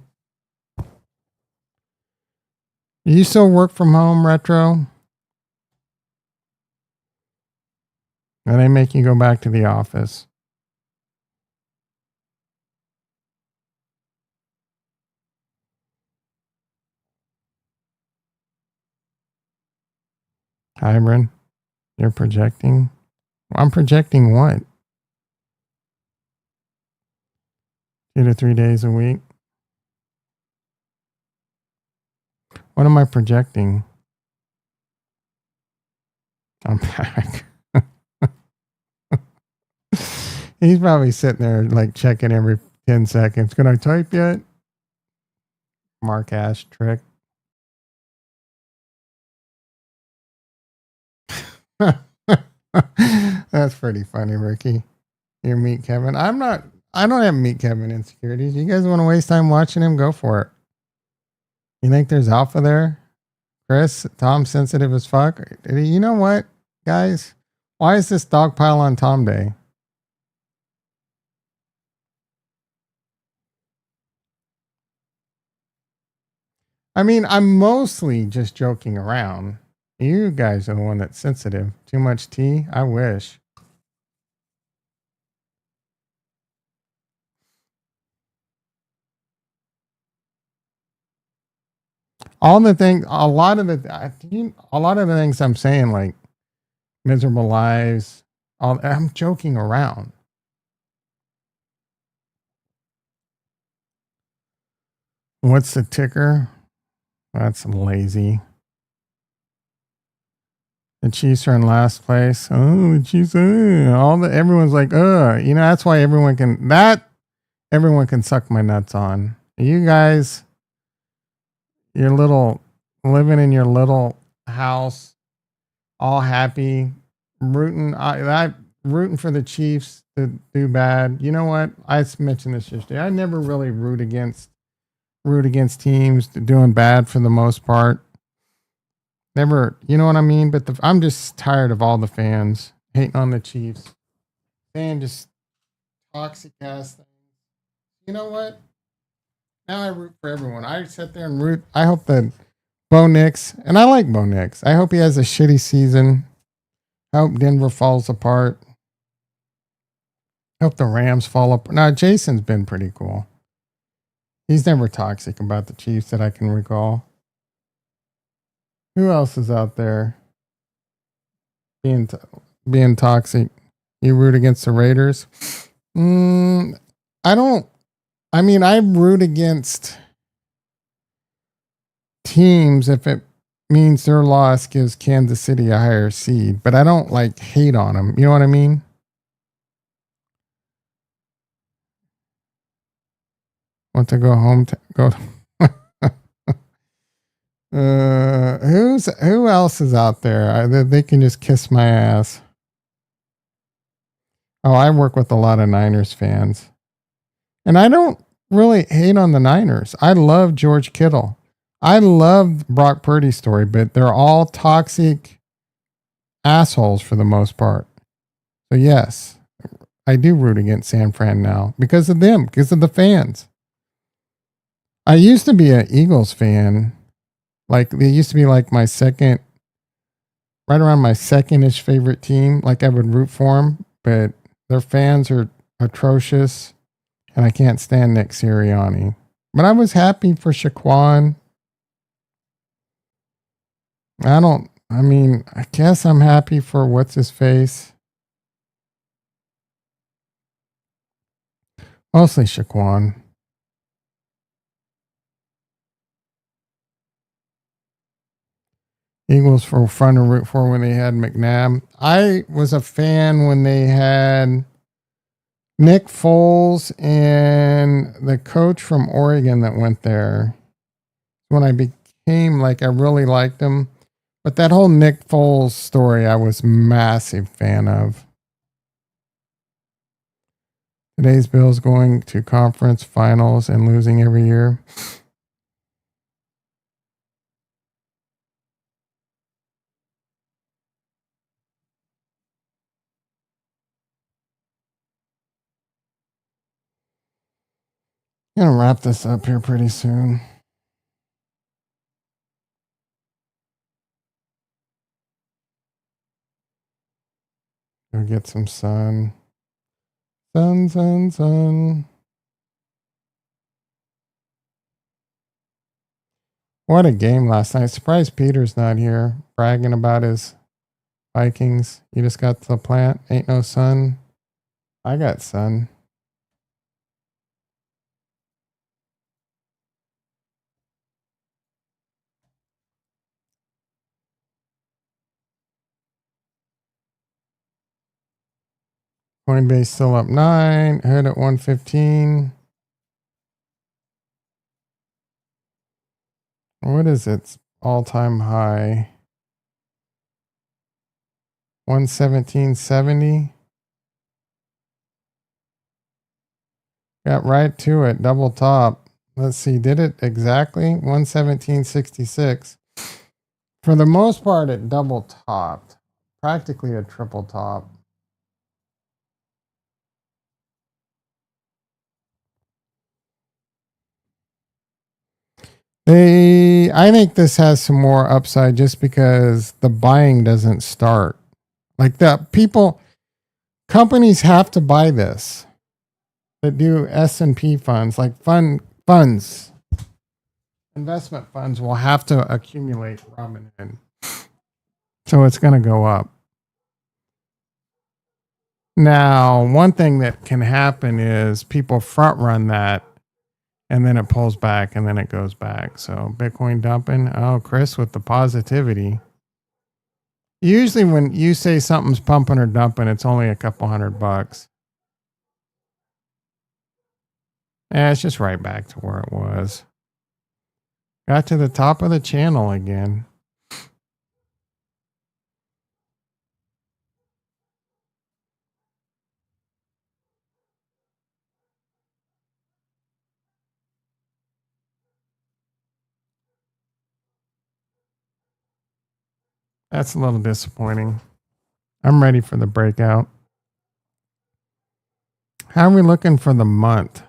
You still work from home, Retro? And they make you go back to the office. Hybrid, you're projecting? I'm projecting what? 2 to 3 days a week? What am I projecting? I'm back. He's probably sitting there like checking every 10 seconds. Can I type yet? Mark Ash trick. That's pretty funny, Ricky. You meet Kevin. I don't have meet Kevin insecurities. You guys want to waste time watching him? Go for it. You think there's alpha there? Chris, Tom's sensitive as fuck. You know what, guys? Why is this dog pile on Tom Day? I mean, I'm mostly just joking around. You guys are the one that's sensitive. Too much tea? I wish. All the things, a lot of the things I'm saying, like miserable lives, I'm joking around. What's the ticker? That's lazy. The Chiefs are in last place. Oh, the Chiefs! Everyone's like, that's why everyone can suck my nuts on. You guys, your little living in your little house, all happy, rooting for the Chiefs to do bad. You know what? I mentioned this yesterday. I never really root against teams doing bad for the most part. Never, you know what I mean? But I'm just tired of all the fans hating on the Chiefs, saying just toxic ass things. You know what? Now I root for everyone. I sit there and root. I hope that Bo Nix, and I like Bo Nix. I hope he has a shitty season. I hope Denver falls apart. I hope the Rams fall apart. Now, Jason's been pretty cool. He's never toxic about the Chiefs that I can recall. Who else is out there being toxic? You root against the Raiders? I don't. I mean, I root against teams if it means their loss gives Kansas City a higher seed, but I don't like hate on them. You know what I mean? Want to go home? Go. Who else is out there? They can just kiss my ass. Oh, I work with a lot of Niners fans, and I don't really hate on the Niners. I love George Kittle. I love Brock Purdy's story, but they're all toxic assholes for the most part. So yes, I do root against San Fran now because of them, because of the fans. I used to be an Eagles fan. Like they used to be like my second, right around my second-ish favorite team. Like I would root for them, but their fans are atrocious, and I can't stand Nick Sirianni. But I was happy for Shaquan. I mean, I guess I'm happy for what's his face. Mostly Shaquan. Eagles were fun to root for when they had McNabb. I was a fan when they had Nick Foles and the coach from Oregon that went there. When I became like, I really liked him. But that whole Nick Foles story, I was massive fan of. Today's Bills going to conference finals and losing every year. I'm gonna wrap this up here pretty soon. Go we get some sun. Sun, sun, sun. What a game last night. Surprised Peter's not here bragging about his Vikings. You just got to the plant. Ain't no sun. I got sun. Coinbase still up 9. Head at 115. What is its all-time high? 117.70. Got right to it. Double top. Let's see. Did it exactly? 117.66. For the most part, it double topped. Practically a triple top. I think this has some more upside just because the buying doesn't start. Like companies have to buy this that do S&P funds, like funds, investment funds will have to accumulate Robinhood. So it's going to go up. Now, one thing that can happen is people front run that and then it pulls back and then it goes back. So Bitcoin dumping. Oh, Chris with the positivity. Usually when you say something's pumping or dumping, it's only a couple $100. It's just right back to where it was. Got to the top of the channel again. That's a little disappointing. I'm ready for the breakout. How are we looking for the month?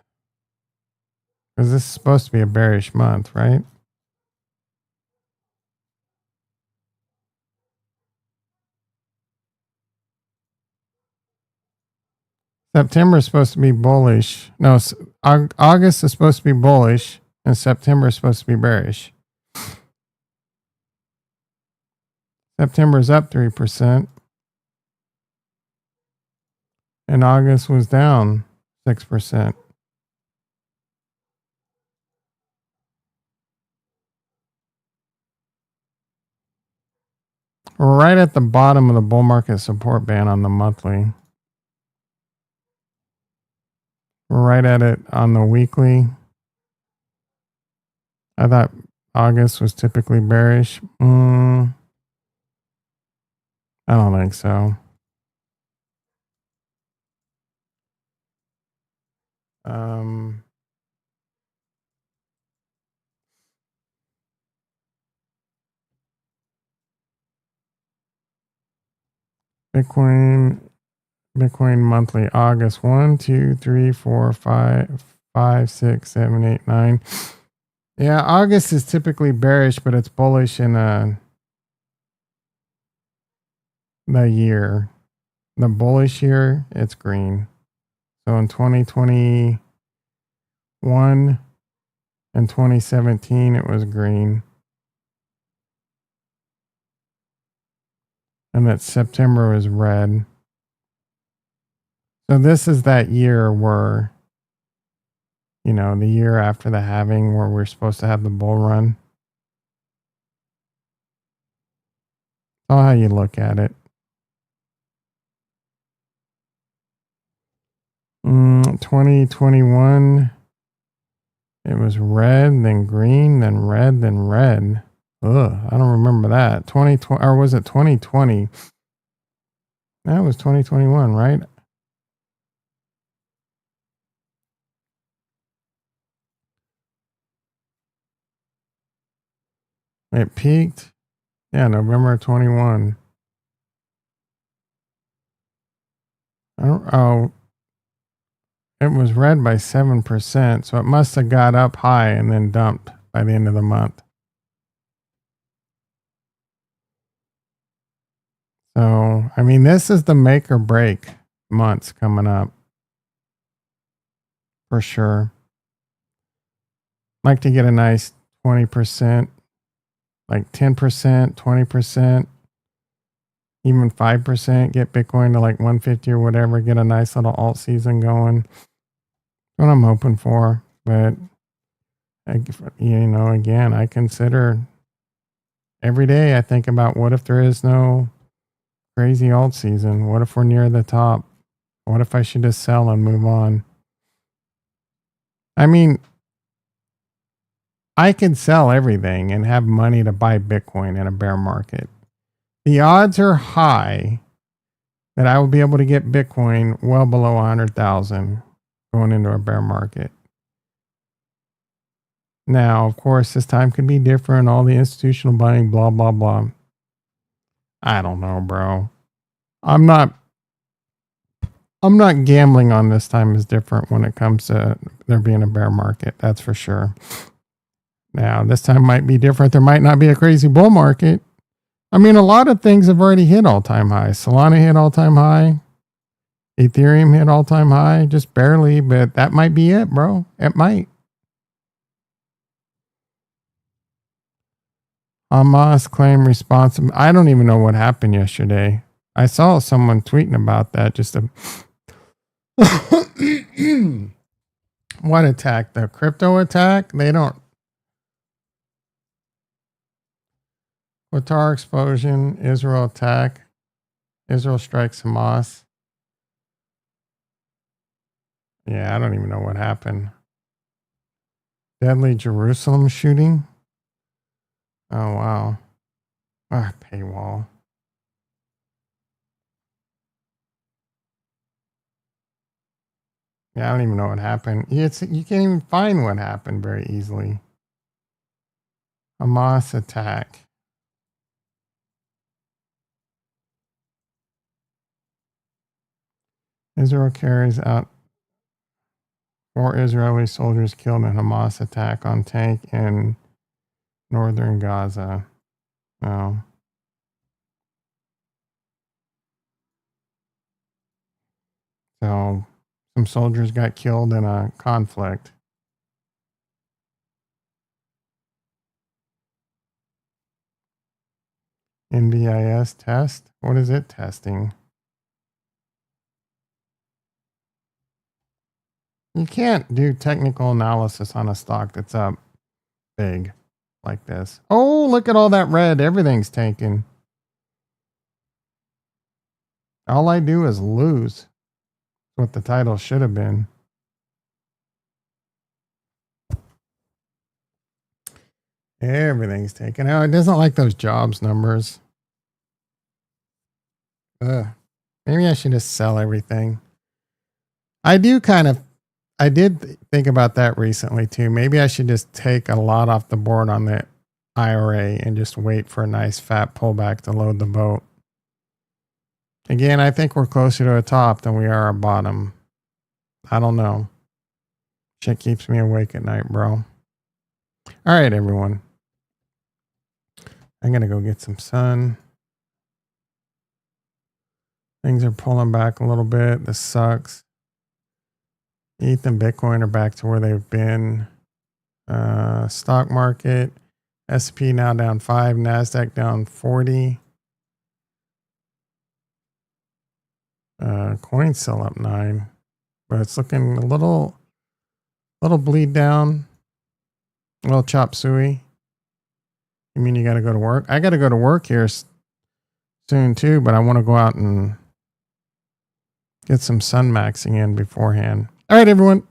Because this is supposed to be a bearish month, right? September is supposed to be bullish. No, August is supposed to be bullish, and September is supposed to be bearish. September is up 3%, and August was down 6%. We're right at the bottom of the bull market support band on the monthly. We're right at it on the weekly. I thought August was typically bearish. I don't think so. Bitcoin monthly August 1, 2, 3, 4, 5, 6, 7, 8, 9. Yeah, August is typically bearish, but it's bullish in the year. The bullish year, it's green. So in 2021 and 2017, it was green. And that September was red. So this is that year where, the year after the halving where we're supposed to have the bull run. Oh, how you look at it. 2021, it was red, then green, then red, then red. Ugh, I don't remember that. 2020, or was it 2020? That was 2021, right? It peaked. Yeah, November 21. It was red by 7%, so it must have got up high and then dumped by the end of the month. So, I mean, this is the make or break months coming up for sure. Like to get a nice 20%, like 10%, 20%, even 5%, get Bitcoin to like 150 or whatever, get a nice little alt season going. What I'm hoping for. But, again, I consider every day I think about what if there is no crazy alt season? What if we're near the top? What if I should just sell and move on? I mean, I could sell everything and have money to buy Bitcoin in a bear market. The odds are high that I will be able to get Bitcoin well below 100,000 going into a bear market. Now, of course, this time could be different. All the institutional buying, blah, blah, blah. I don't know, bro. I'm not gambling on this time is different when it comes to there being a bear market. That's for sure. Now, this time might be different. There might not be a crazy bull market. I mean, a lot of things have already hit all-time highs. Solana hit all-time high. Ethereum hit all-time high. Just barely, but that might be it, bro. It might. Hamas claim responsibility. I don't even know what happened yesterday. I saw someone tweeting about that. Just a what attack? The crypto attack? They don't. Qatar explosion. Israel attack. Israel strikes Hamas. Yeah, I don't even know what happened. Deadly Jerusalem shooting. Oh, wow. Paywall. Yeah, I don't even know what happened. You can't even find what happened very easily. Hamas attack. Israel carries out 4 Israeli soldiers killed in Hamas attack on tank in northern Gaza. Oh. So some soldiers got killed in a conflict. NBIS test? What is it testing? You can't do technical analysis on a stock that's up big like this. Oh, look at all that red. Everything's tanking. All I do is lose. What the title should have been. Everything's taken out. It doesn't like those jobs numbers. Ugh. Maybe I should just sell everything. I did think about that recently too. Maybe I should just take a lot off the board on the IRA and just wait for a nice fat pullback to load the boat. Again, I think we're closer to a top than we are a bottom. I don't know. Shit keeps me awake at night, bro. All right, everyone. I'm going to go get some sun. Things are pulling back a little bit. This sucks. ETH and Bitcoin are back to where they've been. Stock market. S&P now down 5. NASDAQ down 40. Coin's still up 9. But it's looking a little bleed down. A little chop suey. You mean you got to go to work? I got to go to work here soon too, but I want to go out and get some sun maxing in beforehand. All right, everyone.